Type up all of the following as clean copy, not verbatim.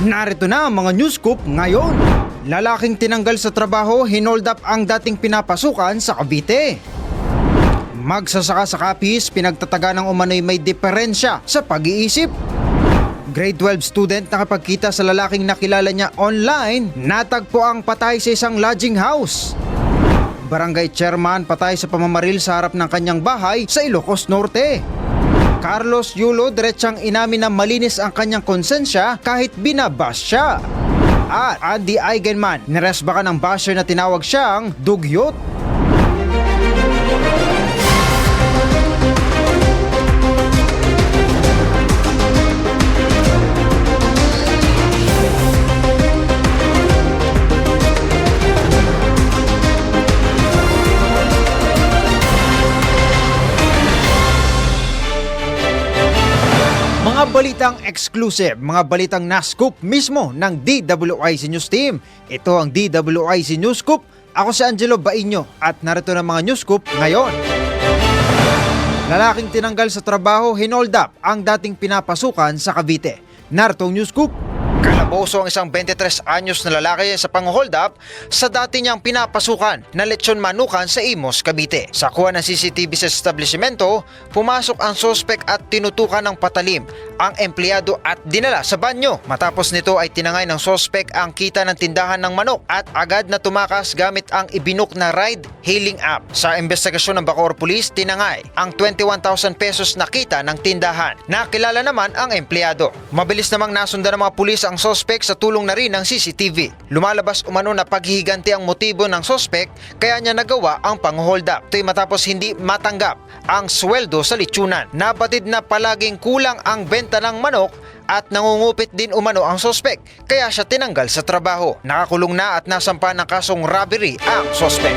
Narito na ang mga news scoop ngayon. Lalaking tinanggal sa trabaho, hinold up ang dating pinapasukan sa Cavite. Magsasaka sa Capiz, pinagtataga ng umano'y may diferensya sa pag-iisip. Grade 12 student nakapagkita sa lalaking nakilala niya online, natagpo ang patay sa isang lodging house. Barangay chairman patay sa pamamaril sa harap ng kanyang bahay sa Ilocos Norte. Carlos Yulo diretsang inamin na malinis ang kanyang konsensya kahit binabas siya. At Andy Eigenman, niresba ka ng basher na tinawag siyang dugyot. Mga balitang exclusive, mga balitang na-scoop mismo ng DWIC News Team. Ito ang DWIC News Scoop. Ako si Angelo Bainyo at narito na mga news scoop ngayon. Lalaking tinanggal sa trabaho, hinold up ang dating pinapasukan sa Cavite. Narito ang news scoop. Kalaboso ang isang 23 anyos na lalaki sa pang-hold up sa dati niyang pinapasukan na lechon manukan sa Imos, Cavite. Sa kuha ng CCTV sa establishmento, pumasok ang sospek at tinutukan ng patalim ang empleyado at dinala sa banyo. Matapos nito ay tinangay ng sospek ang kita ng tindahan ng manok at agad na tumakas gamit ang ibinuk na ride-hailing app. Sa investigasyon ng Bacoor Police, tinangay ang 21,000 pesos na kita ng tindahan. Nakilala naman ang empleyado. Mabilis namang nasundan ng mga pulis ang sospek sa tulong na rin ng CCTV. Lumalabas umano na paghihiganti ang motibo ng sospek kaya niya nagawa ang pang-hold up. Ito'y matapos hindi matanggap ang sweldo sa lechonan. Nabatid na palaging kulang ang benta ng manok at nangungupit din umano ang sospek kaya siya tinanggal sa trabaho. Nakakulong na at nasampa ng kasong robbery ang sospek.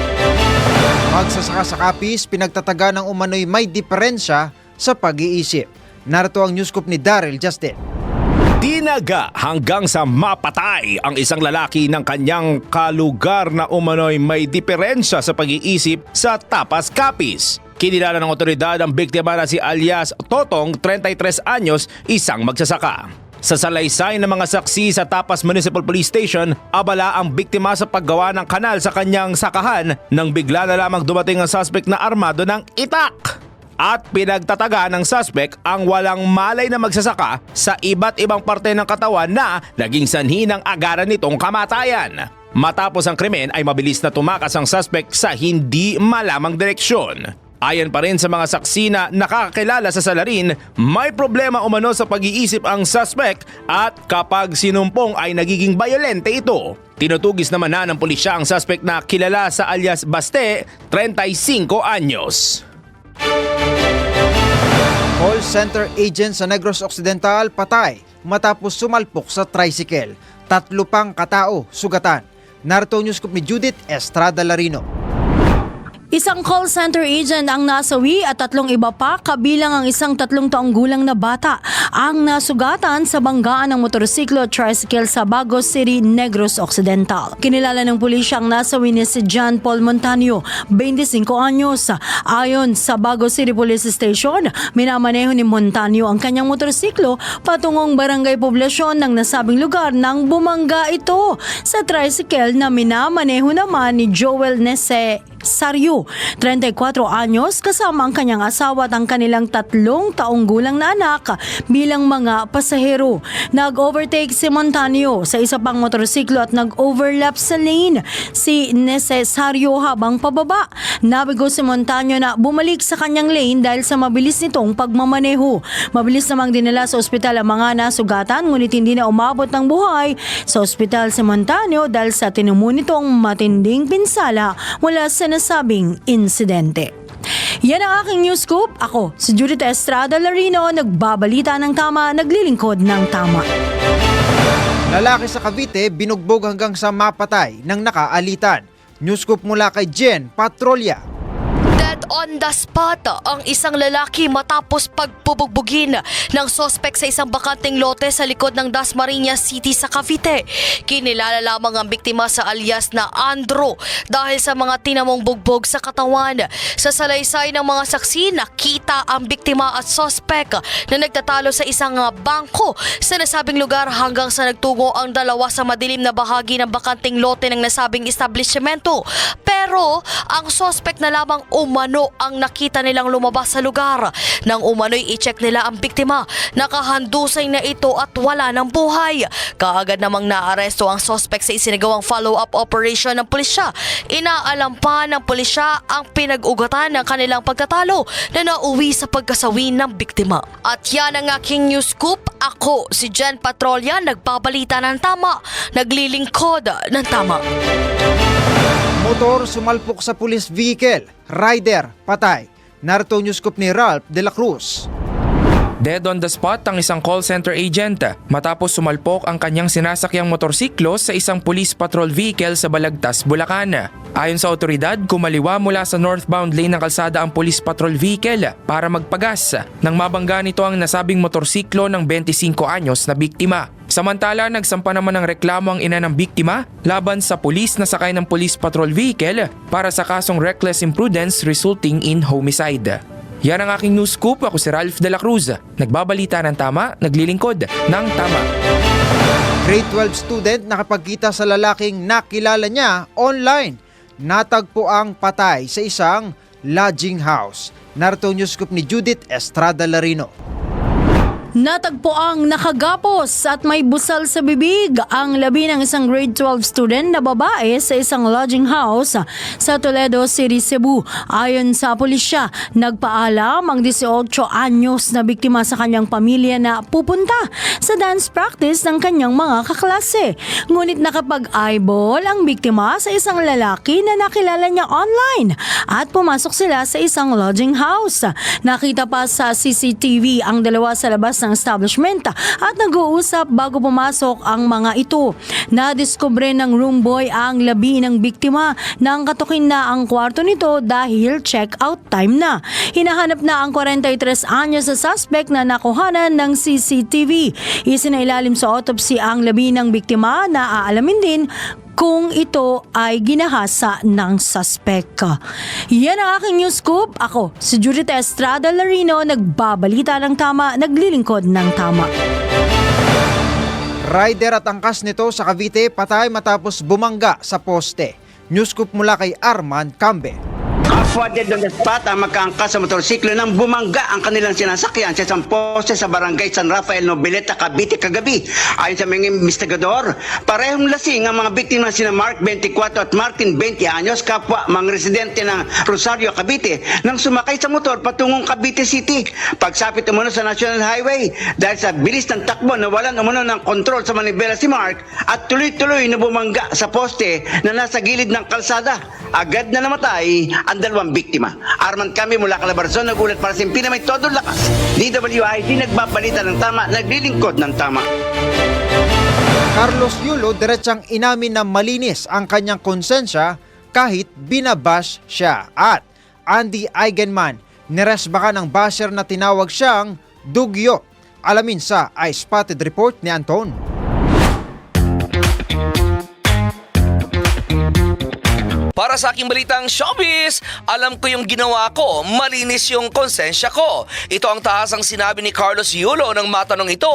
Magsasaka sa Capiz, pinagtataga ng umano'y may diferensya sa pag-iisip. Narito ang news scoop ni Daryl Justin. Tinaga hanggang sa mapatay ang isang lalaki ng kanyang kalugar na umano'y may diferensya sa pag-iisip sa Tapas, Capiz. Kinilala ng otoridad ang biktima na si alias Totong, 33 anyos, isang magsasaka. Sa salaysay ng mga saksi sa Tapas Municipal Police Station, abala ang biktima sa paggawa ng kanal sa kanyang sakahan nang bigla na lamang dumating ang suspect na armado ng itak. At pinagtataga ng suspect ang walang malay na magsasaka sa iba't ibang parte ng katawan na naging sanhi ng agaran nitong kamatayan. Matapos ang krimen ay mabilis na tumakas ang suspect sa hindi malamang direksyon. Ayon pa rin sa mga saksi na nakakakilala sa salarin, may problema umano sa pag-iisip ang suspect at kapag sinumpong ay nagiging bayolente ito. Tinutugis naman na ng pulisya ang suspect na kilala sa alias Baste, 35 anyos. Call center agent sa Negros Occidental patay matapos sumalpok sa tricycle. 3 pang katao sugatan. Narito news scoop ni Judith Estrada Larino. Isang call center agent ang nasawi at 3 iba pa kabilang ang isang 3 taong gulang na bata ang nasugatan sa banggaan ng motorsiklo at tricycle sa Bagos City, Negros Occidental. Kinilala ng pulisya ang nasawi ni si John Paul Montaño, 25 anyos. Ayon sa Bagos City Police Station, minamaneho ni Montaño ang kanyang motorsiklo patungong barangay poblasyon ng nasabing lugar nang bumangga ito sa tricycle na minamaneho naman ni Joel Nese Saryo, 34 anyos, kasama ang kanyang asawa at ang kanilang 3 taong gulang na anak bilang mga pasahero. Nag-overtake si Montaño sa isa pang motorsiklo at nag-overlap sa lane si Necessario habang pababa. Nabigo si Montaño na bumalik sa kanyang lane dahil sa mabilis nitong pagmamaneho. Mabilis namang dinala sa ospital ang mga nasugatan ngunit hindi na umabot ng buhay sa ospital si Montaño dahil sa tinamo nitong matinding pinsala mula sa nasabing insidente. Yan ang aking news scoop. Ako, si Judith Estrada Larino, nagbabalita ng tama, naglilingkod ng tama. Lalaki sa Cavite binugbog hanggang sa mapatay ng nakaalitan. News scoop mula kay Jen Patrolya. Dead on the spot ang isang lalaki matapos pagbubugbugin ng sospek sa isang bakanteng lote sa likod ng Dasmariñas City sa Cavite. Kinilala lamang ang biktima sa alias na Andro dahil sa mga tinamong bugbog sa katawan. Sa salaysay ng mga saksi, nakita ang biktima at sospek na nagtatalo sa isang bangko sa nasabing lugar hanggang sa nagtungo ang dalawa sa madilim na bahagi ng bakanteng lote ng nasabing establishmento. Pero ang sospek na lamang umano ang nakita nilang lumabas sa lugar. Nang umano'y i-check nila ang biktima, nakahandusay na ito at wala ng buhay. Kaagad namang naaresto ang sospek sa isinagawang follow-up operation ng pulisya. Inaalam pa ng pulisya ang pinag-ugatan ng kanilang pagtatalo na nauwi sa pagkasawi ng biktima. At yan ang aking news scoop. Ako si Jen Patrolya, nagbabalita ng tama, naglilingkod ng tama. Motor sumalpok sa police vehicle, rider patay. Narito news scoop ni Ralph de la Cruz. Dead on the spot ang isang call center agent matapos sumalpok ang kanyang sinasakyang motorsiklo sa isang police patrol vehicle sa Balagtas, Bulacan. Ayon sa otoridad, kumaliwa mula sa northbound lane ng kalsada ang police patrol vehicle para magpagas nang mabangga nito ang nasabing motorsiklo ng 25 anyos na biktima. Samantala, nagsampa naman ng reklamo ang ina ng biktima laban sa pulis na sakay ng police patrol vehicle para sa kasong reckless imprudence resulting in homicide. Yan ang aking news scoop. Ako si Ralph de la Cruz. Nagbabalita ng tama, naglilingkod ng tama. Grade 12 student nakapagkita sa lalaking nakilala niya online. Natagpo ang patay sa isang lodging house. Narito news scoop ni Judith Estrada Larino. Natagpo ang nakagapos at may busal sa bibig ang labi ng isang grade 12 student na babae sa isang lodging house sa Toledo City, Cebu. Ayon sa pulisya, nagpaalam ang 18 anyos na biktima sa kanyang pamilya na pupunta sa dance practice ng kanyang mga kaklase. Ngunit nakapag-eyeball ang biktima sa isang lalaki na nakilala niya online at pumasok sila sa isang lodging house. Nakita pa sa CCTV ang dalawa sa labas ng establishment at nag-uusap bago pumasok ang mga ito. Nadiskubre ng room boy ang labi ng biktima nang katukin na ang kwarto nito dahil check-out time na. Hinahanap na ang 43 anyos sa suspect na nakuhanan ng CCTV. Isinailalim sa autopsy ang labi ng biktima na aalamin din kung ito ay ginahasa ng suspect. Yan ang aking news scoop. Ako, si Judith Estrada Larino, nagbabalita ng tama, naglilingkod ng tama. Rider at angkas nito sa Cavite patay matapos bumangga sa poste. News scoop mula kay Arman Cambe. Kapwa dead on the spot ang magkaangkas sa motorsiklo nang bumangga ang kanilang sinasakyan sa isang poste sa barangay San Rafael, Noveleta, Cavite kagabi. Ayon sa mga investigador, parehong lasing ang mga biktima sina Mark 24 at Martin 20 anyos, kapwa mga residente ng Rosario, Cavite, nang sumakay sa motor patungong Cavite City. Pagsapit umano sa National Highway dahil sa bilis ng takbo na walan umano ng kontrol sa manibela si Mark at tuloy-tuloy na bumangga sa poste na nasa gilid ng kalsada. Agad na namatay ang dalawang biktima. Arman kami mula Calabarzon, nagulat para sa Impina, may todo lakas. DWID nagbabalita ng tama, naglilingkod ng tama. Carlos Yulo diretsang inamin na malinis ang kanyang konsensya kahit binabash siya. At Andy Eigenman, niresbaka ng basher na tinawag siyang dugyo. Alamin sa I-Spotted Report ni Anton. Para sa aking balitang showbiz, alam ko yung ginawa ko, malinis yung konsensya ko. Ito ang tahasang sinabi ni Carlos Yulo nang matanong ito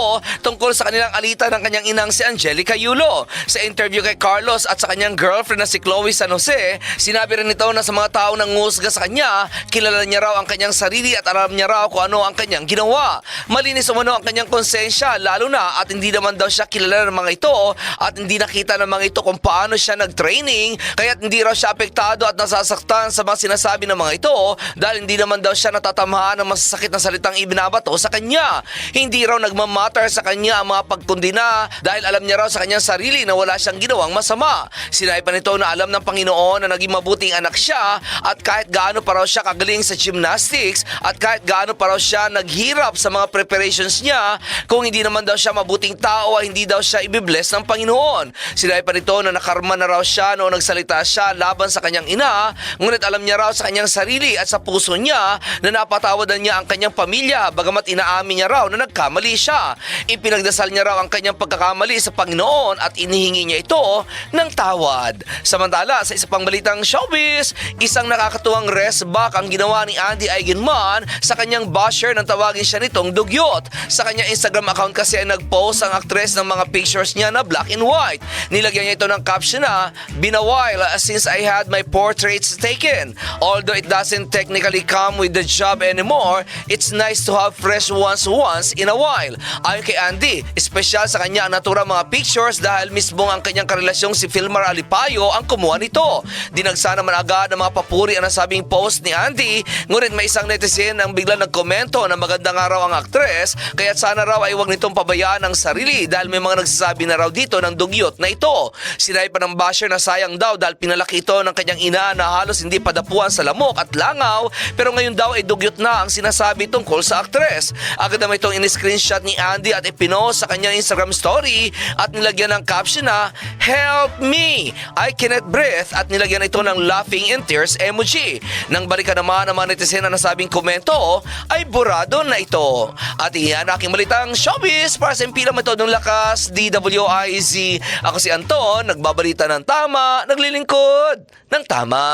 tungkol sa kanilang alitan ng kanyang inang si Angelica Yulo. Sa interview kay Carlos at sa kanyang girlfriend na si Chloe San Jose, sinabi rin ito na sa mga tao nang ngusga sa kanya, kilala niya raw ang kanyang sarili at alam niya raw kung ano ang kanyang ginawa. Malinis umano ang kanyang konsensya, lalo na at hindi naman daw siya kilala ng mga ito at hindi nakita ng mga ito kung paano siya nag-training, kaya't hindi raw siya apektado at nasasaktan sa mga sinasabi ng mga ito dahil hindi naman daw siya natatamaan ng masasakit na salitang ibinabato sa kanya. Hindi raw nagmamatter sa kanya ang mga pagkundina dahil alam niya raw sa kanyang sarili na wala siyang ginawang masama. Sinabi pa nito na alam ng Panginoon na naging mabuting anak siya at kahit gaano pa raw siya kagaling sa gymnastics at kahit gaano pa raw siya naghirap sa mga preparations niya, kung hindi naman daw siya mabuting tao ay hindi daw siya ibibless ng Panginoon. Sinabi pa nito na nakarma na raw siya noong nagsalita siya laban laban sa kanyang ina, ngunit alam niya raw sa kanyang sarili at sa puso niya na napatawadan niya ang kanyang pamilya bagamat inaamin niya raw na nagkamali siya. Ipinagdasal niya raw ang kanyang pagkakamali sa Panginoon at inihingi niya ito ng tawad. Samantala, sa isa pang balitang showbiz, isang nakakatuwang rest back ang ginawa ni Andy Eigenman sa kanyang basher nang tawagin siya nitong dugyot. Sa kanyang Instagram account kasi ay nagpost ang aktres ng mga pictures niya na black and white. Nilagyan niya ito ng caption na, "Been a while since I had my portraits taken. Although it doesn't technically come with the job anymore, it's nice to have fresh ones once in a while." Ayon kay Andy, espesyal sa kanya ang naturang mga pictures dahil mismo ang kanyang karelasyong si Filmar Alipayo ang kumuha nito. Dinagsa naman agad ng mga papuri ang nasabing post ni Andy, ngunit may isang netizen ang biglang nagkomento na magandang araw ang aktres, kaya't sana raw ay huwag nitong pabayaan ang sarili dahil may mga nagsasabi na raw dito ng dugyot na ito. Sinabi pa ng basher na sayang daw dahil pinalaki ito ng kanyang ina na halos hindi padapuan sa lamok at langaw, pero ngayon daw ay dugyot na ang sinasabi tungkol sa aktres. Agad naman itong in-screenshot ni Andy at ipinost sa kanyang Instagram story at nilagyan ng caption na, "Help me! I cannot breathe," at nilagyan ito ng laughing and tears emoji. Nang balikan naman ang mga netizen na nasabing komento, ay burado na ito. At iyan aking balitang showbiz para sa impilang metodong lakas, DWIZ. Ako si Anton, nagbabalita ng tama, naglilingkod ng tama.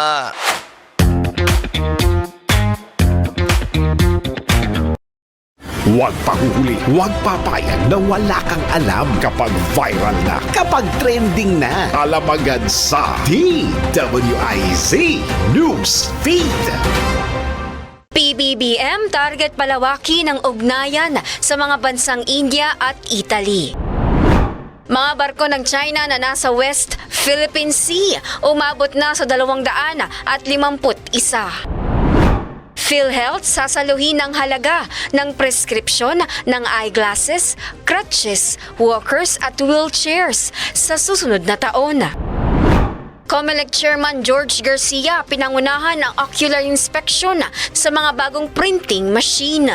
Huwag pahuhuli, huwag papayag na wala kang alam kapag viral na, kapag trending na. Alam agad sa DWIZ News Feed. PBBM target palawaki ng ugnayan sa mga bansang India at Italy. Mga barko ng China na nasa West Philippine Sea umabot na sa 251. PhilHealth sasaluhin ng halaga ng preskripsyon ng eyeglasses, crutches, walkers at wheelchairs sa susunod na taon. COMELEC Chairman George Garcia pinangunahan ang ocular inspection sa mga bagong printing machine.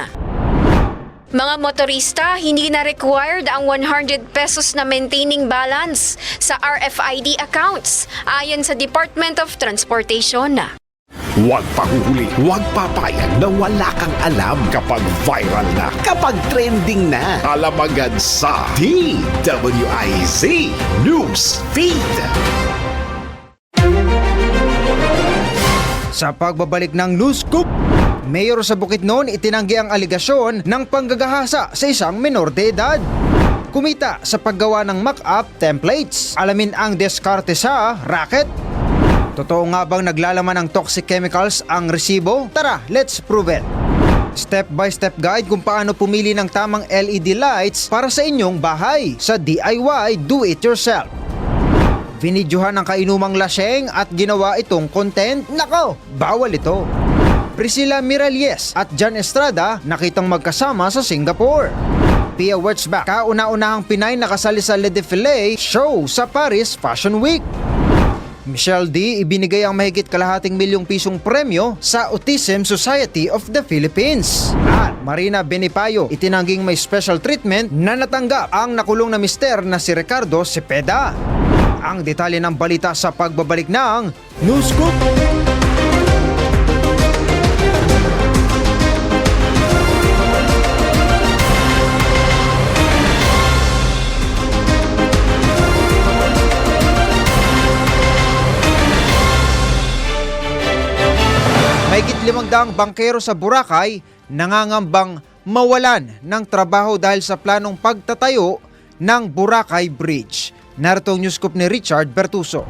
Mga motorista, hindi na required ang 100 pesos na maintaining balance sa RFID accounts ayon sa Department of Transportation. Huwag pahuhuli, huwag papayag na wala kang alam kapag viral na, kapag trending na. Alam agad sa DWIZ News Feed. Sa pagbabalik ng News Scoop, mayor sa Bukidnon itinanggi ang aligasyon ng panggagahasa sa isang menor de edad. Kumita sa paggawa ng mock-up templates. Alamin ang diskarte sa racket. Totoo nga bang naglalaman ng toxic chemicals ang resibo? Tara, let's prove it! Step-by-step guide kung paano pumili ng tamang LED lights para sa inyong bahay sa DIY Do-It-Yourself. Vinidyohan ang kainumang laseng at ginawa itong content? Nako, bawal ito! Priscilla Miralles at John Estrada nakitang magkasama sa Singapore. Pia Wurtzbach, kauna-unahang Pinay nakasali sa Le Défilé show sa Paris Fashion Week. Michelle D. ibinigay ang mahigit kalahating milyong pisong premyo sa Autism Society of the Philippines. At Marina Benipayo itinangging may special treatment na natanggap ang nakulong na mister na si Ricardo Cepeda. Ang detalye ng balita sa pagbabalik ng News Scoop. Mahigit 500 bangkero sa Boracay nangangambang mawalan ng trabaho dahil sa planong pagtatayo ng Boracay Bridge. Narito ang news scoop ni Richard Bertuso.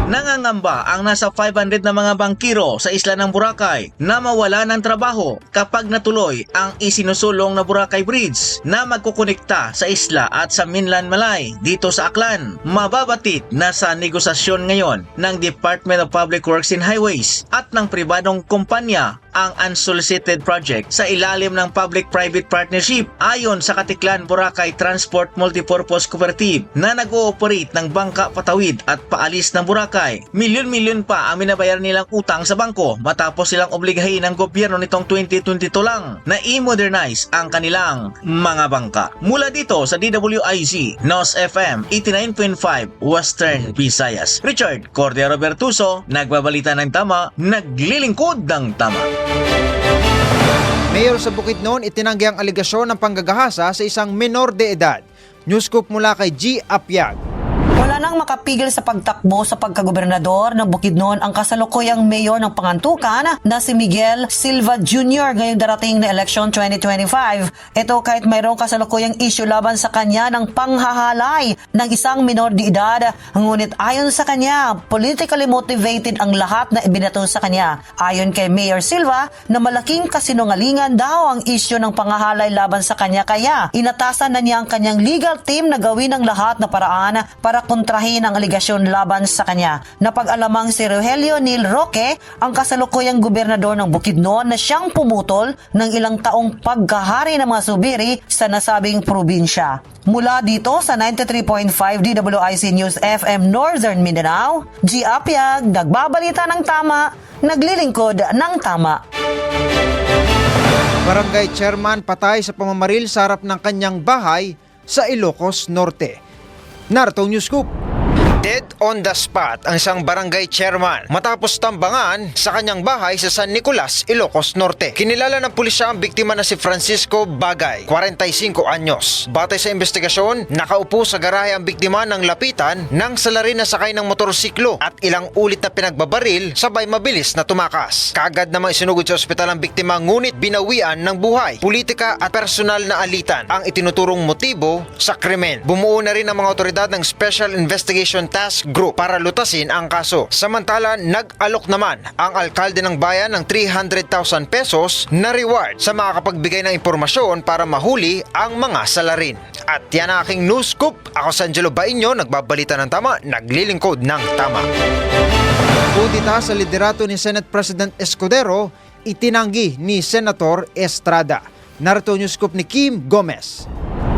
Nangangamba ang nasa 500 na mga bangkiro sa isla ng Boracay na mawala ng trabaho kapag natuloy ang isinusulong na Boracay Bridge na magkukonekta sa isla at sa mainland Malay dito sa Aklan. Mababatid na sa negosasyon ngayon ng Department of Public Works and Highways at ng pribadong kumpanya ang unsolicited project sa ilalim ng public-private partnership ayon sa Katiklan Boracay Transport Multipurpose Cooperative na nag-ooperate ng bangka patawid at paalis ng Boracay. Milyon-milyon pa ang minabayar nilang utang sa bangko matapos silang obligahin ng gobyerno nitong 2022 lang na i-modernize ang kanilang mga bangka. Mula dito sa DWIZ, NOS FM 89.5 Western Visayas. Richard Cordero Bertuso, nagbabalita ng tama, naglilingkod ng tama. Mayor sa Bukidnon itinanggi ang aligasyon ng panggagahasa sa isang menor de edad. Newscoop mula kay G. Apyag. Wala nang makapigil sa pagtakbo sa pagkagobernador ng Bukidnon ang kasalukuyang mayor ng Pangantukan na si Miguel Silva Jr. ngayong darating na election 2025. Ito kahit mayroong kasalukuyang issue laban sa kanya ng panghahalay ng isang minor de edad. Ngunit ayon sa kanya, politically motivated ang lahat na ibinato sa kanya. Ayon kay Mayor Silva na malaking kasinungalingan daw ang issue ng panghahalay laban sa kanya kaya inatasan na niya ang kanyang legal team na gawin ang lahat na paraan para kontrahin ang aligasyon laban sa kanya. Napag-alamang si Rogelio Neil Roque ang kasalukuyang gobernador ng Bukidnon na siyang pumutol ng ilang taong pagkahari ng mga subiri sa nasabing probinsya. Mula dito sa 93.5 DWIC News FM Northern Mindanao, G. Apyag, nagbabalita ng tama, naglilingkod ng tama. Barangay chairman patay sa pamamaril sa harap ng kanyang bahay sa Ilocos Norte. Narito ang Newscoop. Dead on the spot ang isang barangay chairman matapos tambangan sa kanyang bahay sa San Nicolas, Ilocos Norte. Kinilala ng pulisya ang biktima na si Francisco Bagay, 45 anyos. Batay sa investigasyon, nakaupo sa garahe ang biktima ng lapitan ng salarin na sakay ng motorsiklo at ilang ulit na pinagbabaril sabay mabilis na tumakas. Kaagad namang isinugod sa ospital ang biktima ngunit binawian ng buhay. Politika at personal na alitan ang itinuturong motibo sa krimen. Bumuo na rin ang mga otoridad ng Special Investigation Task Group para lutasin ang kaso. Samantala, nag-alok naman ang alkalde ng bayan ng 300,000 pesos na reward sa makakapagbigay ng impormasyon para mahuli ang mga salarin. At yan ang aking news scoop. Ako si Angelo Bainyo, nagbabalita ng tama, naglilingkod ng tama. Kudita sa liderato ni Senate President Escudero, itinanggi ni Senator Estrada. Narito news scoop ni Kim Gomez.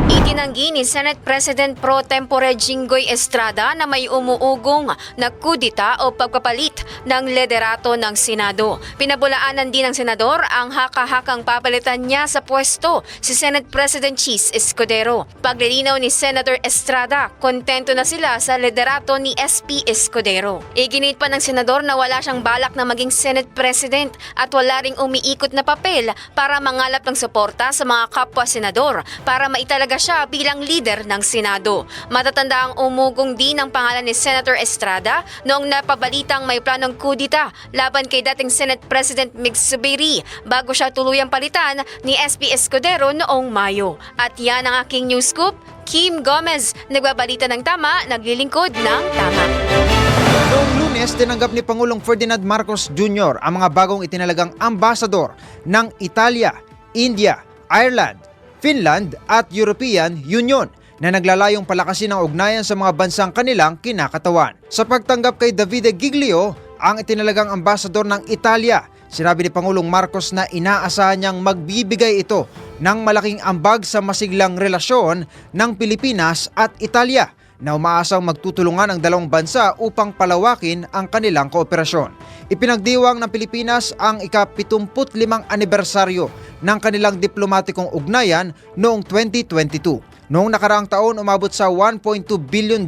Itinanggi ni Senate President Pro Tempore Jinggoy Estrada na may umuugong na kudita o pagpapalit ng liderato ng Senado. Pinabulaanan din ng senador ang haka-hakang papalitan niya sa pwesto si Senate President Chis Escudero. Paglilinaw ni Senator Estrada, kontento na sila sa liderato ni SP Escudero. Iginit pa ng senador na wala siyang balak na maging Senate President at wala ring umiikot na papel para mangalap ng suporta sa mga kapwa-senador para maitalaga siya bilang leader ng Senado. Matatanda ang umugong din ang pangalan ni Senator Estrada noong napabalitang may planong kudita laban kay dating Senate President Mig Zubiri bago siya tuluyang palitan ni SP Escudero noong Mayo. At yan ang aking news scoop. Kim Gomez, nagbabalita ng tama, naglilingkod ng tama. Noong Lunes, tinanggap ni Pangulong Ferdinand Marcos Jr. ang mga bagong itinalagang ambasador ng Italia, India, Ireland, Finland at European Union na naglalayong palakasin ang ugnayan sa mga bansang kanilang kinakatawan. Sa pagtanggap kay Davide Giglio, ang itinalagang ambasador ng Italia, sinabi ni Pangulong Marcos na inaasahan niyang magbibigay ito ng malaking ambag sa masiglang relasyon ng Pilipinas at Italia na umaasang magtutulungan ang dalawang bansa upang palawakin ang kanilang kooperasyon. Ipinagdiwang ng Pilipinas ang ika-75 anibersaryo ng kanilang diplomatikong ugnayan noong 2022. Noong nakaraang taon, umabot sa $1.2 billion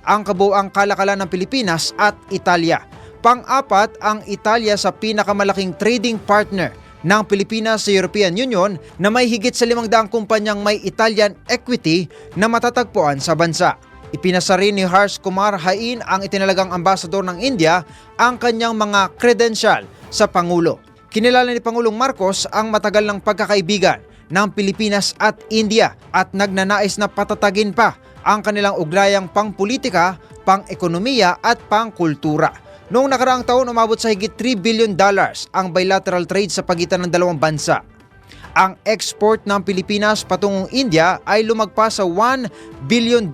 ang kabuuang kalakalan ng Pilipinas at Italia. Pang-apat ang Italia sa pinakamalaking trading partner ng Pilipinas sa European Union na may higit sa 500 kumpanyang may Italian equity na matatagpuan sa bansa. Ipinasa rin ni Harsh Kumar Hain, ang itinalagang ambasador ng India, ang kanyang mga credential sa Pangulo. Kinilala ni Pangulong Marcos ang matagal ng pagkakaibigan ng Pilipinas at India at nagnanais na patatagin pa ang kanilang ugnayang pang-politika, pang-ekonomiya at pang-kultura. Noong nakaraang taon, umabot sa higit $3 billion ang bilateral trade sa pagitan ng dalawang bansa. Ang export ng Pilipinas patungong India ay lumagpas sa $1 billion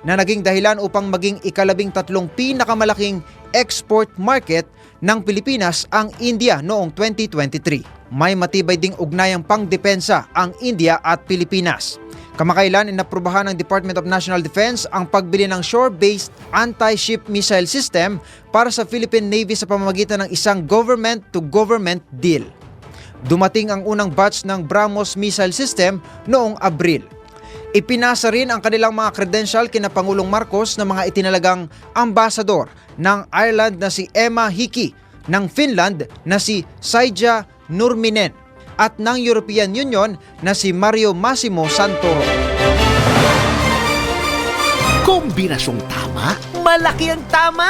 na naging dahilan upang maging ika-13 pinakamalaking export market ng Pilipinas ang India noong 2023. May matibay ding ugnayang pangdepensa ang India at Pilipinas. Kamakailan inaprubahan ng Department of National Defense ang pagbili ng shore-based anti-ship missile system para sa Philippine Navy sa pamamagitan ng isang government-to-government deal. Dumating ang unang batch ng BrahMos missile system noong Abril. Ipinasa rin ang kanilang mga credential kina Pangulong Marcos na mga itinalagang ambasador ng Ireland na si Emma Hickey, ng Finland na si Saija Nurminen, at ng European Union na si Mario Massimo Santoro. Kombinasyong tama, malaki ang tama.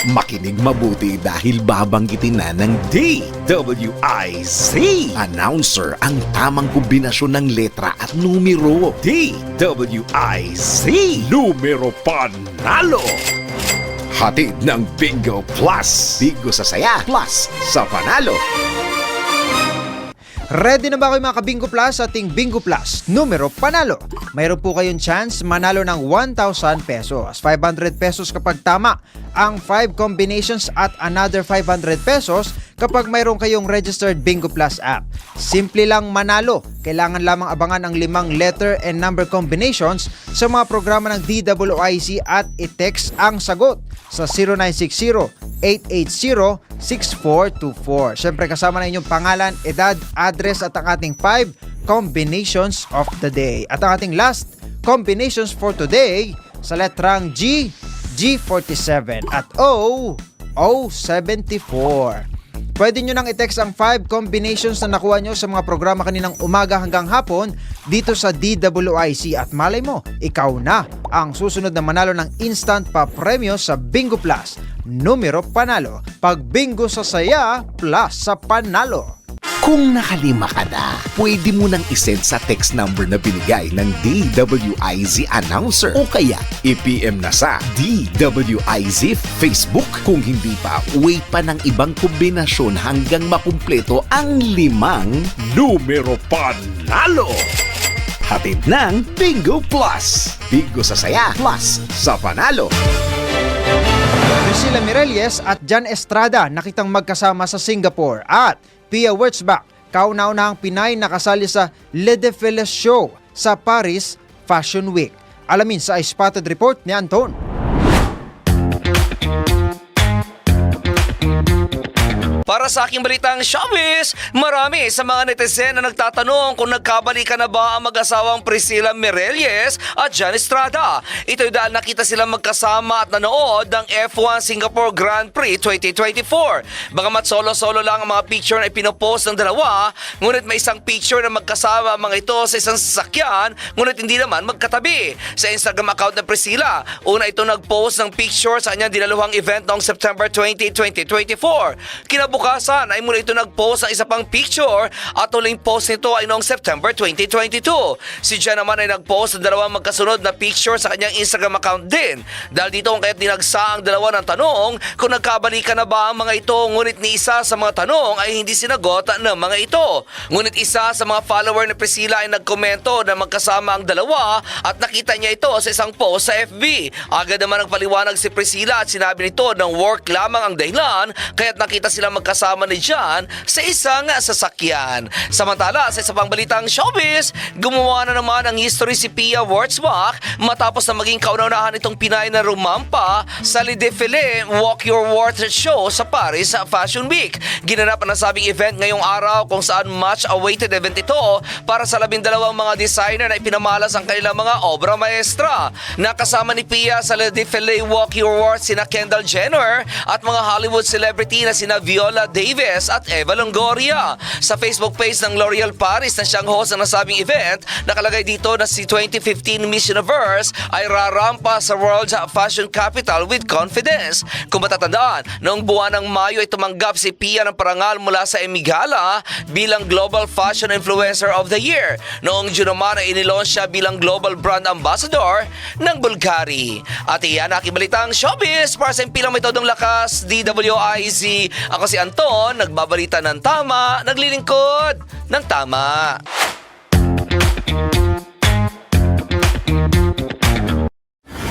Makinig mabuti dahil babanggitin na ng DWIZ. Announcer ang tamang kombinasyon ng letra at numero. DWIZ. Numero panalo. Hatid ng Bingo Plus. Bingo sa saya, plus sa panalo. Ready na ba kayo mga ka-Bingo Plus sa ating Bingo Plus numero panalo? Mayroon po kayong chance manalo ng 1,000 pesos, 500 pesos kapag tama ang 5 combinations at another 500 pesos kapag mayroon kayong registered Bingo Plus app. Simple lang manalo, kailangan lamang abangan ang 5 letter and number combinations sa mga programa ng DWIZ at i-text ang sagot sa 0960-880-6424. Siyempre kasama na inyong pangalan, edad, address at ang ating 5 combinations of the day. At ang ating last combinations for today sa letrang G, G47 at O, O74. Pwede nyo nang i-text ang 5 combinations na nakuha nyo sa mga programa kaninang umaga hanggang hapon dito sa DWIZ at malay mo, ikaw na ang susunod na manalo ng instant pa-premyo sa Bingo Plus numero panalo. Pag bingo sa saya, plus sa panalo. Kung nakalima ka na, pwede mo nang isend sa text number na binigay ng DWIZ announcer o kaya i-PM na sa DWIZ Facebook. Kung hindi pa, wait pa ng ibang kombinasyon hanggang makumpleto ang 5 numero panalo. Hatid ng Bingo Plus. Bingo sa saya, plus sa panalo. Priscilla Mirelles at Jan Estrada nakitang magkasama sa Singapore at Pia Wurtzbach, kauna-unahang Pinay na kasali sa Le Défilé Show sa Paris Fashion Week. Alamin sa Spotted Report ni Anton. Para sa aking balitang showbiz, marami sa mga netizen na nagtatanong kung nagkabalikan na ba ang mag-asawang Priscilla Mirelles at Jan Estrada. Ito'y dahil nakita silang magkasama at nanood ng F1 Singapore Grand Prix 2024. Bagamat solo-solo lang ang mga picture na ipinopost ng dalawa, ngunit may isang picture na magkasama ang mga ito sa isang sasakyan, ngunit hindi naman magkatabi. Sa Instagram account ng Priscilla, una ito nag-post ng picture sa kanyang dinaluhang event noong September 20, 2024. Kinabukasan ay mula ito nag-post ng isa pang picture at huling post nito ay noong September 2022. Si Jan naman ay nag-post ng dalawang magkasunod na picture sa kanyang Instagram account din. Dahil dito kung kaya't dinagsa ang dalawa ng tanong kung nagkabalikan na ba ang mga ito, ngunit ni isa sa mga tanong ay hindi sinagot ng mga ito. Ngunit isa sa mga follower ni Priscilla ay nagkomento na magkasama ang dalawa at nakita niya ito sa isang post sa FB. Agad naman nagpaliwanag si Priscilla at sinabi nito ng work lamang ang dahilan kaya't nakita sila magkasama ni Jan sa isang sasakyan. Samantala, sa isa pang balitang showbiz, gumawa na naman ang history si Pia Wurtzbach matapos na maging kauna-unahan itong Pinay na rumampa sa Le Défilé Walk Your Worth show sa Paris Fashion Week. Ginanap ang nasabing event ngayong araw kung saan much-awaited event ito para sa 12 mga designer na ipinamalas ang kanilang mga obra maestra. Nakasama ni Pia sa Le Défilé Walk Your Worth sina Kendall Jenner at mga Hollywood celebrity na sina Viola Davis at Eva Longoria. Sa Facebook page ng L'Oreal Paris na siyang host ng nasabing event, nakalagay dito na si 2015 Miss Universe ay rarampa sa World Fashion Capital with confidence. Kung matatandaan, noong buwan ng Mayo ay tumanggap si Pia ng parangal mula sa Emmy Gala bilang Global Fashion Influencer of the Year. Noong June naman ay inilaunch siya bilang Global Brand Ambassador ng Bulgari. At iyan aking balitang showbiz para sa impilang metodong lakas, DWIZ. Ako si Anton, nagbabalita ng tama, naglilingkod ng tama.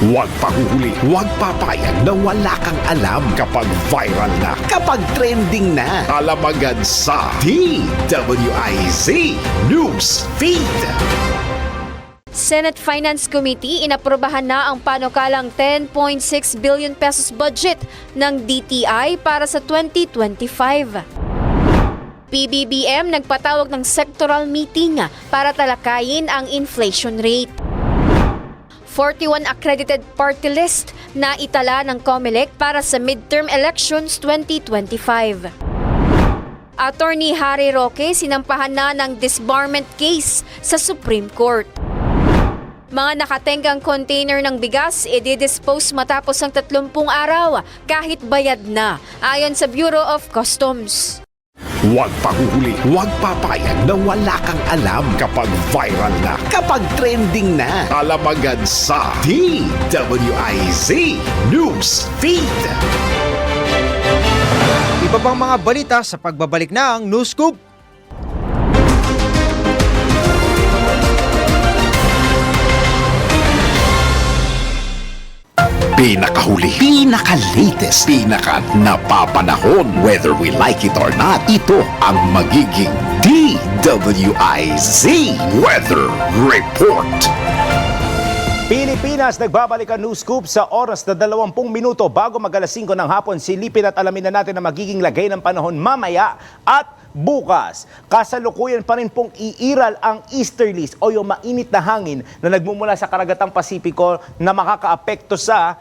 Huwag pahuhuli, huwag papayag na wala kang alam kapag viral na, kapag trending na. Alam agad sa DWIZ News Feed. Senate Finance Committee inaprubahan na ang panukalang 10.6 billion pesos budget ng DTI para sa 2025. PBBM nagpatawag ng sectoral meeting para talakayin ang inflation rate. 41 accredited party list na itala ng COMELEC para sa midterm elections 2025. Attorney Harry Roque sinampahan na ng disbarment case sa Supreme Court. Mga nakatenggang container ng bigas i-dispose matapos ang 30 araw kahit bayad na, ayon sa Bureau of Customs. Huwag pahuhuli, huwag papayag na wala kang alam kapag viral na, kapag trending na. Alam agad sa DWIZ News Feed. Iba pang mga balita sa pagbabalik ng News Scoop. Pinakahuli, pinaka-latest, pinaka-napapanahon. Whether we like it or not, ito ang magiging DWIZ Weather Report. Pilipinas, nagbabalik ang News Scoop sa oras na 20 minuto bago mag-alas 5 ng hapon. Silipin at alamin na natin ang magiging lagay ng panahon mamaya at bukas. Kasalukuyan pa rin pong iiral ang easterlies o yung mainit na hangin na nagmumula sa karagatang Pasipiko na makakaapekto sa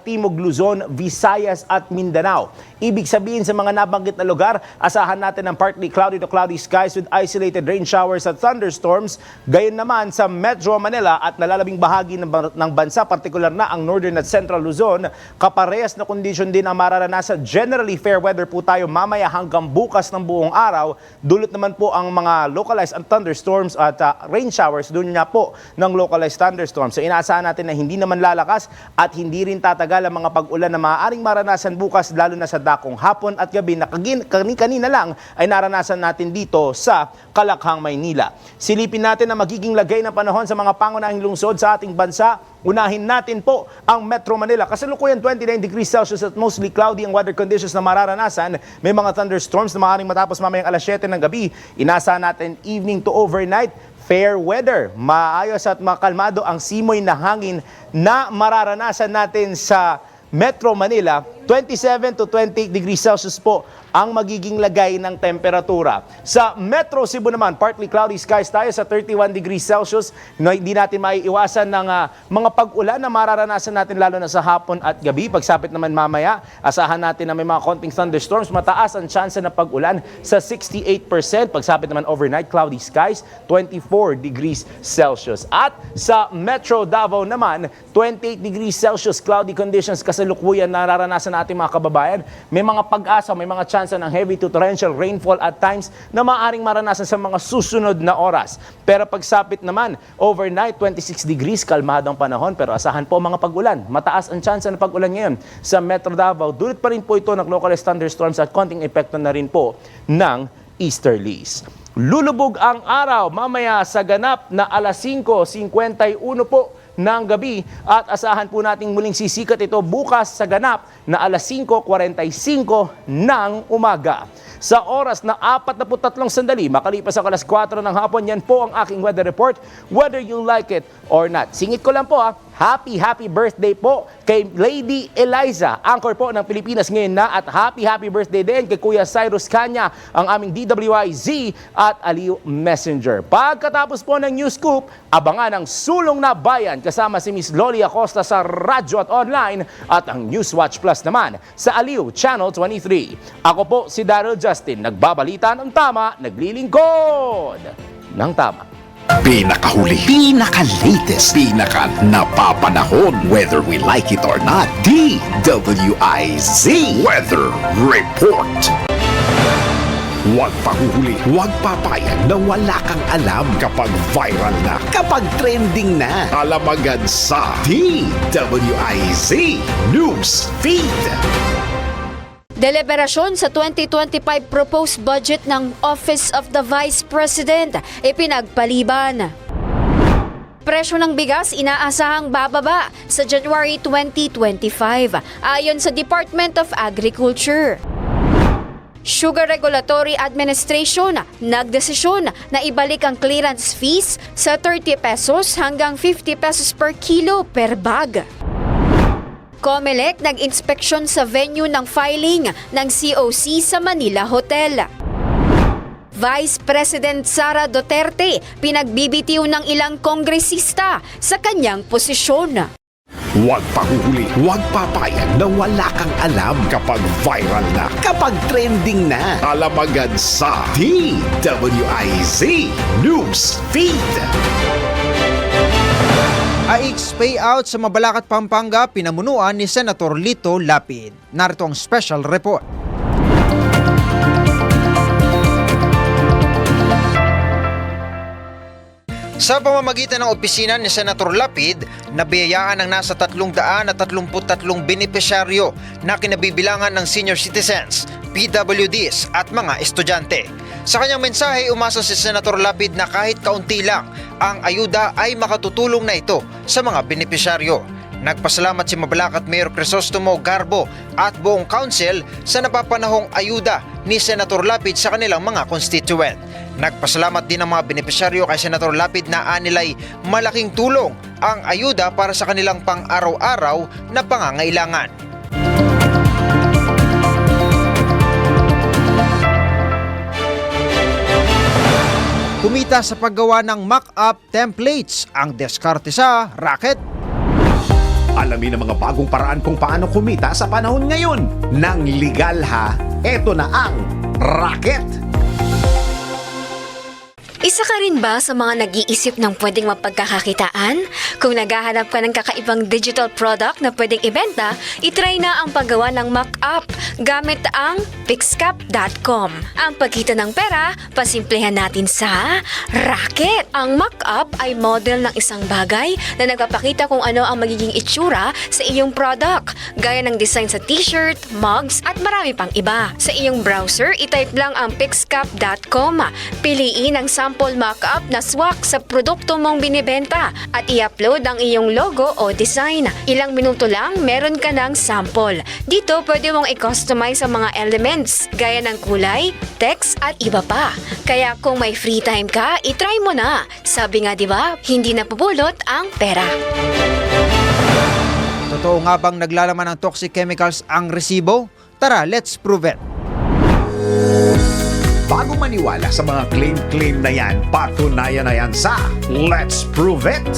Timog Luzon, Visayas at Mindanao. Ibig sabihin sa mga nabanggit na lugar, asahan natin ng partly cloudy to cloudy skies with isolated rain showers at thunderstorms. Gayon naman sa Metro Manila at nalalabing bahagi ng bansa, partikular na ang northern at central Luzon, kaparehas na kondisyon din ang mararanasan. Generally fair weather po tayo mamaya hanggang bukas ng buong araw. Dulot naman po ang mga localized thunderstorms at rain showers doon nga po ng localized thunderstorms. So inaasahan natin na hindi naman lalakas at hindi rin tatagal ang mga pag-ulan na maaaring maranasan bukas, lalo na sa dakong hapon at gabi na kanina lang ay naranasan natin dito sa Kalakhang, Maynila. Silipin natin ang magiging lagay ng panahon sa mga pangunahing lungsod sa ating bansa. Unahin natin po ang Metro Manila. Kasalukuyan 29 degrees Celsius at mostly cloudy ang weather conditions na mararanasan. May mga thunderstorms na maaaring matapos mamayang alas 7 ng gabi. Inaasahan natin evening to overnight. Fair weather, maayos at makalmado ang simoy na hangin na mararanasan natin sa Metro Manila. 27 to 28 degrees Celsius po ang magiging lagay ng temperatura. Sa Metro Cebu naman, partly cloudy skies tayo sa 31 degrees Celsius. No, hindi natin maiiwasan ng mga pag-ulan na mararanasan natin lalo na sa hapon at gabi. Pagsapit naman mamaya, asahan natin na may mga konting thunderstorms. Mataas ang chance na pag-ulan sa 68%. Pagsapit naman overnight, cloudy skies, 24 degrees Celsius. At sa Metro Davao naman, 28 degrees Celsius, cloudy conditions kasalukuyan na nararanasan ating mga kababayan. May mga pag-asa, may mga chance ng heavy to torrential rainfall at times na maaaring maranasan sa mga susunod na oras. Pero pagsapit naman, overnight 26 degrees, kalmado ang panahon pero asahan po mga pag-ulan. Mataas ang chance ng pag-ulan ngayon sa Metro Davao. Dulot pa rin po ito ng localized thunderstorms at konting epekto na rin po ng easterlies. Lulubog ang araw mamaya sa ganap na alas 5:51 po ng gabi at asahan po nating muling sisikat ito bukas sa ganap na alas 5:45 ng umaga. Sa oras na 43 sandali, makalipas ang alas 4 ng hapon, yan po ang aking weather report, whether you like it or not. Singit ko lang po happy birthday po kay Lady Eliza, anchor po ng Pilipinas Ngayon Na, at happy birthday din kay Kuya Cyrus Kanya, ang aming DWIZ at Aliw Messenger. Pagkatapos po ng News Scoop, abangan ang Sulong na Bayan kasama si Miss Loli Acosta sa radyo at online at ang Newswatch Plus naman sa Aliw Channel 23. Ako po si Daryl Justin, nagbabalita ng tama, naglilingkod ng tama. Pinakahuli, pinaka-latest, pinaka-napapanahon. Whether we like it or not, DWIZ Weather Report. Huwag pahuhuli, huwag papayag na wala kang alam kapag viral na, kapag trending na. Alam agad sa DWIZ News Feed. Deliberasyon sa 2025 proposed budget ng Office of the Vice President ipinagpaliban. Presyo ng bigas inaasahang bababa sa January 2025 ayon sa Department of Agriculture. Sugar Regulatory Administration nagdesisyon na ibalik ang clearance fees sa 30 pesos hanggang 50 pesos per kilo per bag. COMELEC nag-inspeksyon sa venue ng filing ng COC sa Manila Hotel. Vice President Sara Duterte pinagbibitiw ng ilang kongresista sa kanyang posisyon. Huwag pahuhuli, huwag papayag na wala kang alam kapag viral na, kapag trending na. Alam agad sa DWIZ News Feed. AIX payout sa Mabalacat, Pampanga, pinamunuan ni Senator Lito Lapid. Narito ang special report. Sa pamamagitan ng opisina ni Senator Lapid, nabiyayaan ang nasa 333 benepisyaryo na kinabibilangan ng senior citizens, PWDs at mga estudyante. Sa kanyang mensahe, umasa si Senator Lapid na kahit kaunti lang ang ayuda ay makatutulong na ito sa mga benepisyaryo. Nagpasalamat si Mabalacat Mayor Crisostomo Garbo at buong council sa napapanahong ayuda ni Senator Lapid sa kanilang mga constituent. Nagpasalamat din ang mga benepisyaryo kay Senator Lapid na anilay malaking tulong ang ayuda para sa kanilang pang-araw-araw na pangangailangan. Kumita sa paggawa ng mock-up templates ang diskarte sa racket. Alamin ang mga bagong paraan kung paano kumita sa panahon ngayon. Nang legal ha, eto na ang racket. Isa ka rin ba sa mga nag-iisip ng pwedeng mapagkakakitaan? Kung naghahanap ka ng kakaibang digital product na pwedeng ibenta, itry na ang paggawa ng mock-up gamit ang Pixcap.com. Ang pagkita ng pera, pasimplehan natin sa racket. Ang mock-up ay model ng isang bagay na nagpapakita kung ano ang magiging itsura sa iyong product, gaya ng design sa t-shirt, mugs, at marami pang iba. Sa iyong browser, itype lang ang Pixcap.com. Piliin ang sample mock-up na swak sa produkto mong binibenta at i-upload ang iyong logo o design. Ilang minuto lang, meron ka ng sample. Dito, pwede mong i-customize ang mga elements gaya ng kulay, text at iba pa. Kaya kung may free time ka, itry mo na. Sabi nga diba, hindi napupulot ang pera. Totoo nga bang naglalaman ng toxic chemicals ang resibo? Tara, let's prove it. Bago maniwala sa mga claim-claim na yan, patunayan na yan sa Let's Prove It!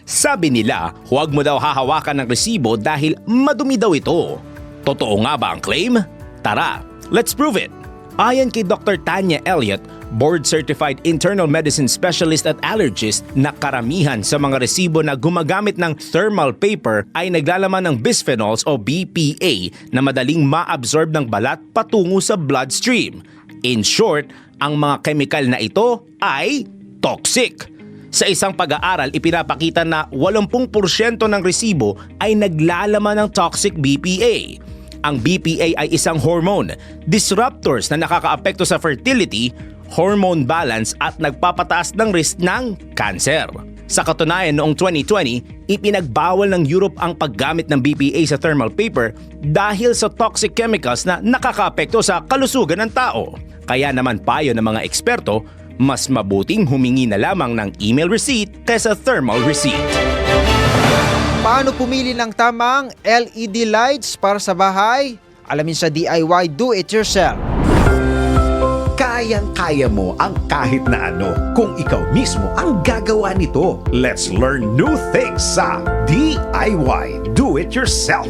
Sabi nila, huwag mo daw hahawakan ng resibo dahil madumi daw ito. Totoo nga ba ang claim? Tara, let's prove it! Ayon kay Dr. Tanya Elliott, board-certified internal medicine specialist at allergist, na karamihan sa mga resibo na gumagamit ng thermal paper ay naglalaman ng bisphenols o BPA na madaling ma-absorb ng balat patungo sa bloodstream. In short, ang mga chemical na ito ay toxic. Sa isang pag-aaral, ipinapakita na 80% ng resibo ay naglalaman ng toxic BPA. Ang BPA ay isang hormone, disruptors na nakakaapekto sa fertility, hormone balance at nagpapataas ng risk ng cancer. Sa katunayan, noong 2020, ipinagbawal ng Europe ang paggamit ng BPA sa thermal paper dahil sa toxic chemicals na nakakaapekto sa kalusugan ng tao. Kaya naman payo ng mga eksperto, mas mabuting humingi na lamang ng email receipt kaysa thermal receipt. Paano pumili ng tamang LED lights para sa bahay? Alamin sa DIY Do It Yourself. Kayang-kaya mo ang kahit na ano kung ikaw mismo ang gagawa nito. Let's learn new things sa DIY Do It Yourself.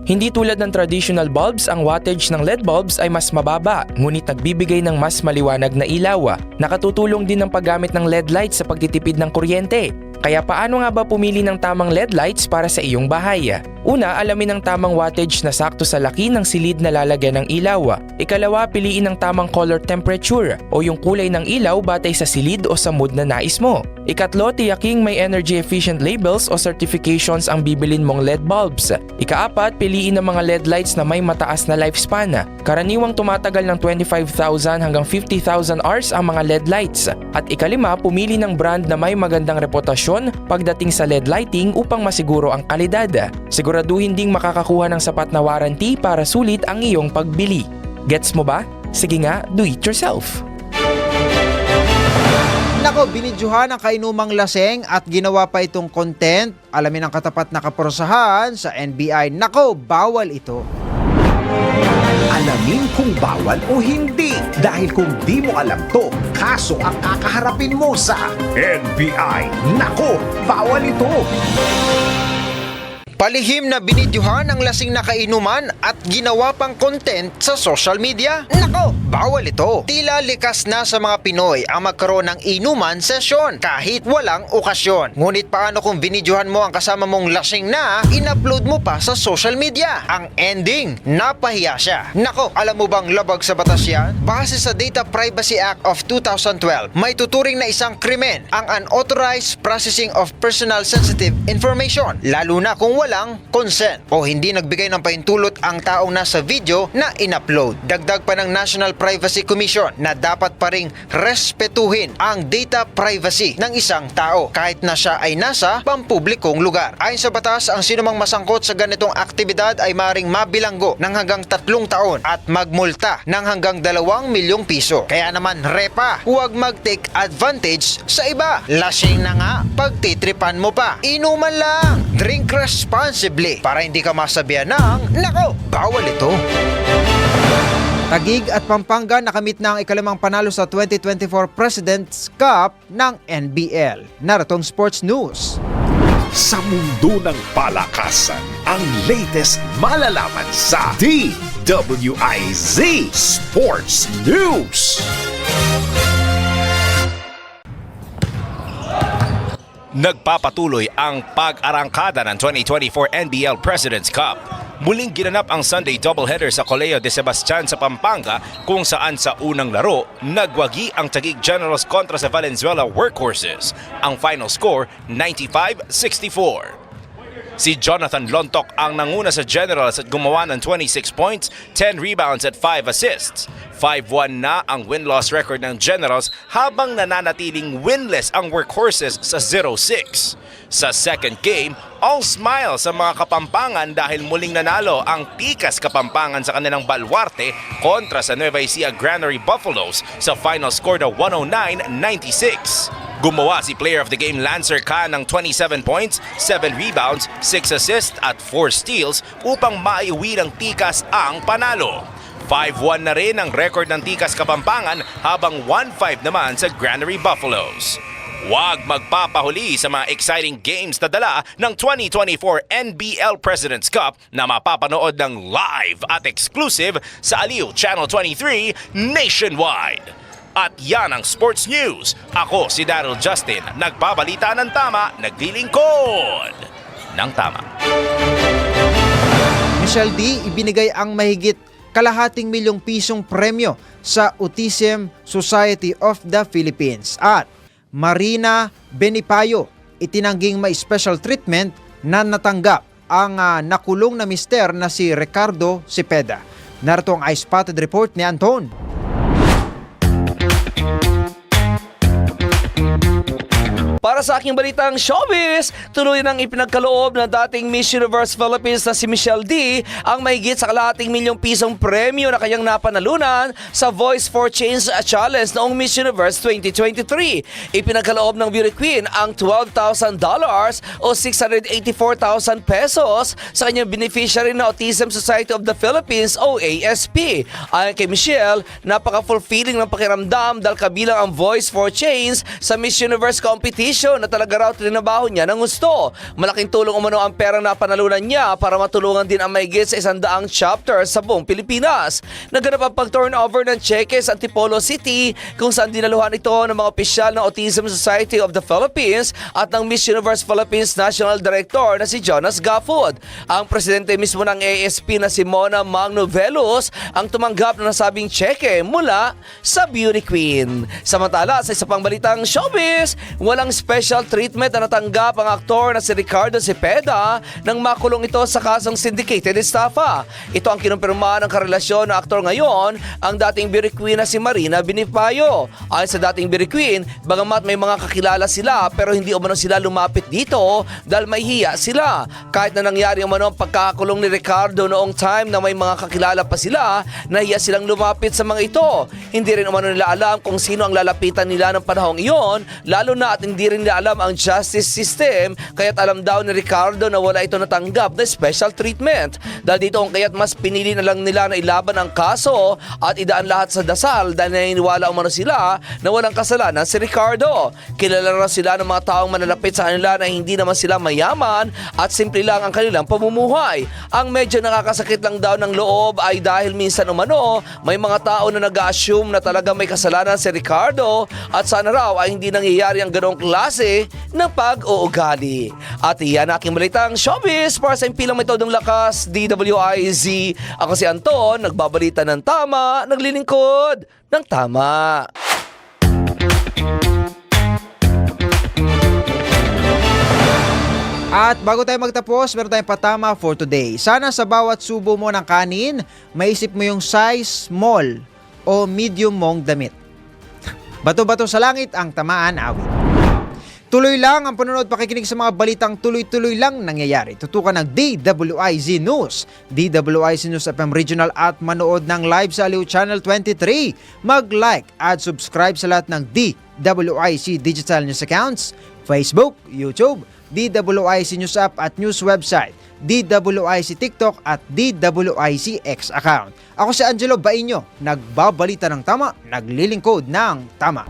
Hindi tulad ng traditional bulbs, ang wattage ng LED bulbs ay mas mababa, ngunit nagbibigay ng mas maliwanag na ilaw. Nakatutulong din ang paggamit ng LED lights sa pagtitipid ng kuryente. Kaya paano nga ba pumili ng tamang LED lights para sa iyong bahay? Una, alamin ang tamang wattage na sakto sa laki ng silid na lalagyan ng ilaw. Ikalawa, piliin ang tamang color temperature o yung kulay ng ilaw batay sa silid o sa mood na nais mo. Ikatlo, tiyaking may energy efficient labels o certifications ang bibilin mong LED bulbs. Ikaapat, piliin ang mga LED lights na may mataas na lifespan. Karaniwang tumatagal ng 25,000 hanggang 50,000 hours ang mga LED lights. At ikalima, pumili ng brand na may magandang reputasyon pagdating sa LED lighting upang masiguro ang kalidad. Siguraduhin ding makakakuha ng sapat na warranty para sulit ang iyong pagbili. Gets mo ba? Sige nga, do it yourself. Nako, binidyohan ang kainumang laseng at ginawa pa itong content. Alamin ang katapat na kaparusahan sa NBI. Nako, bawal ito. Alamin kung bawal o hindi. Dahil kung di mo alam to, kaso ang kakaharapin mo sa NBI. Nako, bawal ito. Palihim na binidyohan ang lasing na kainuman at ginawa pang content sa social media? Nako, bawal ito. Tila likas na sa mga Pinoy ang magkaroon ng inuman session kahit walang okasyon. Ngunit paano kung binidyohan mo ang kasama mong lasing na, in-upload mo pa sa social media? Ang ending, napahiya siya. Nako, alam mo bang labag sa batas yan? Base sa Data Privacy Act of 2012, may tuturing na isang krimen ang unauthorized processing of personal sensitive information, lalo na kung walang consent o hindi nagbigay ng pahintulot ang taong nasa video na in-upload. Dagdag pa ng National Privacy Commission na dapat pa ring respetuhin ang data privacy ng isang tao kahit na siya ay nasa pampublikong lugar. Ayon sa batas, ang sinumang masangkot sa ganitong aktibidad ay maring mabilanggo ng hanggang 3 taon at magmulta ng hanggang 2 milyong piso. Kaya naman, repa, huwag mag-take advantage sa iba. Lasing na nga, pagtitripan mo pa. Inuman lang, drink responsibly para hindi ka masabihan ng, nako, bawal ito. Taguig at Pampanga nakamit na ang ikalimang panalo sa 2024 President's Cup ng NBL. Naritong Sports News. Sa mundo ng palakasan, ang latest malalaman sa DWIZ Sports News. Nagpapatuloy ang pag-arangkada ng 2024 NBL President's Cup. Muling ginanap ang Sunday doubleheader sa Colegio de Sebastian sa Pampanga kung saan sa unang laro, nagwagi ang Taguig Generals kontra sa Valenzuela Workhorses. Ang final score, 95-64. Si Jonathan Lontok ang nanguna sa Generals at gumawa ng 26 points, 10 rebounds at 5 assists. 5-1 na ang win-loss record ng Generals habang nananatiling winless ang Workhorses sa 0-6. Sa second game, all smile sa mga Kapampangan dahil muling nanalo ang Tikas Kapampangan sa kanilang baluarte kontra sa Nueva Ecija Granary Buffaloes sa final score na 109-96. Gumawa si Player of the Game Lancer Khan ng 27 points, 7 rebounds, 6 assists at 4 steals upang maiuwi ng Tikas ang panalo. 5-1 na rin ang record ng Tikas Kapampangan habang 1-5 naman sa Granary Buffaloes. Huwag magpapahuli sa mga exciting games na dala ng 2024 NBL President's Cup na mapapanood ng live at exclusive sa Aliw Channel 23 nationwide. At yan ang Sports News. Ako si Daryl Justin, nagbabalita ng tama, naglilingkod ng tama. Michelle D. ibinigay ang mahigit kalahating milyong pisong premyo sa Autism Society of the Philippines. At Marina Benipayo, itinangging may special treatment na natanggap ang nakulong na mister na si Ricardo Cepeda. Narito ang eye-spotted report ni Anton. Para sa aking balitang showbiz, tuloy nang ipinagkaloob ng dating Miss Universe Philippines na si Michelle D ang mahigit sa kalahating milyong pisong premyo na kanyang napanalunan sa Voice for Change Challenge noong Miss Universe 2023. Ipinagkaloob ng beauty queen ang $12,000 o 684,000 pesos sa kanyang beneficiary na Autism Society of the Philippines o ASP. Ayon kay Michelle, napaka-fulfilling ng pakiramdam dahil kabilang ang Voice for Change sa Miss Universe competition serbisyo na talaga raw trinabaho niya ng gusto. Malaking tulong umano ang perang napanalunan niya para matulungan din ang mahigit sa 100 chapter sa buong Pilipinas. Naganap ang pag-turnover ng cheque sa Antipolo City kung saan dinaluhan ito ng mga opisyal ng Autism Society of the Philippines at ng Miss Universe Philippines National Director na si Jonas Gafud. Ang presidente mismo ng ASP na si Mona Magnovelos ang tumanggap ng nasabing cheque mula sa Beauty Queen. Samantala, sa isa pang balitang showbiz, walang special treatment na natanggap ang aktor na si Ricardo Cepeda nang makulong ito sa kasong syndicated estafa. Ito ang kinumpirma ng karelasyon ng aktor ngayon, ang dating Beauty Queen na si Marina Binipayo. Ayon sa dating Beauty Queen, bagamat may mga kakilala sila pero hindi umano sila lumapit dito dahil may hiya sila. Kahit na nangyari umano ang pagkakakulong ni Ricardo noong time na may mga kakilala pa sila, nahiya silang lumapit sa mga ito. Hindi rin umano nila alam kung sino ang lalapitan nila ng panahong iyon, lalo na at hindi rin nila alam ang justice system, kaya't alam daw ni Ricardo na wala ito natanggap na special treatment. Dahil dito kung kaya't mas pinili na lang nila na ilaban ang kaso at idaan lahat sa dasal dahil naniniwala umano sila na walang kasalanan si Ricardo. Kilala na sila ng mga taong manalapit sa kanila na hindi naman sila mayaman at simple lang ang kanilang pamumuhay. Ang medyo nakakasakit lang daw ng loob ay dahil minsan umano may mga tao na nag-assume na talaga may kasalanan si Ricardo at sana raw ay hindi nangyayari ang ganong klase ng pag-uugali. At iyan aking balitang showbiz para sa impilang metodong lakas, DWIZ. Ako si Anton, nagbabalita ng tama, naglilingkod ng tama. At bago tayo magtapos, meron tayong patama for today. Sana sa bawat subo mo ng kanin, maisip mo yung size small o medium mong damit. Bato-bato sa langit ang tamaan awit. Tuloy lang ang panonood pakikinig sa mga balitang tuloy-tuloy lang nangyayari. Tutukan ng DWIZ News, DWIZ News FM Regional at manood ng live sa Aliw Channel 23. Mag-like at subscribe sa lahat ng DWIZ Digital News accounts, Facebook, YouTube, DWIZ News App at news website, DWIZ TikTok at DWIZ X account. Ako si Angelo Bainyo, nagbabalita ng tama, naglilingkod ng tama.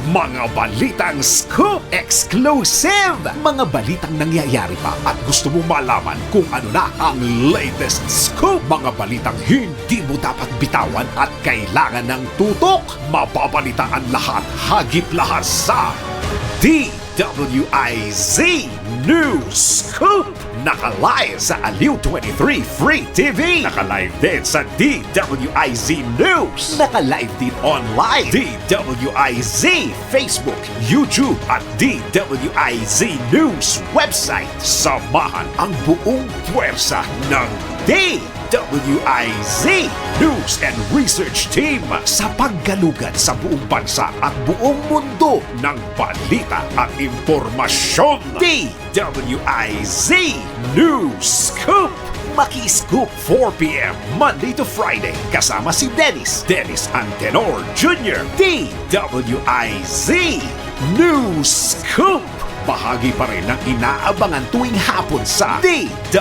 Mga balitang scoop exclusive! Mga balitang nangyayari pa at gusto mo malaman kung ano na ang latest scoop. Mga balitang hindi mo dapat bitawan at kailangan ng tutok. Mababalitaan lahat, hagip lahat sa DWIZ News Scoop! Naka-live sa Aliw 23 Free TV. Naka-live din sa DWIZ News. Naka-live din online. DWIZ Facebook, YouTube at DWIZ News website. Samahan ang buong puwersa ng DWIZ News and Research Team sa paggalugad sa buong bansa at buong mundo ng balita at impormasyon. DWIZ News Scoop! Maki-scoop 4 p.m. Monday to Friday kasama si Dennis Antenor Jr. DWIZ News Scoop! Bahagi pa rin ng inaabangan tuwing hapon sa DWIZ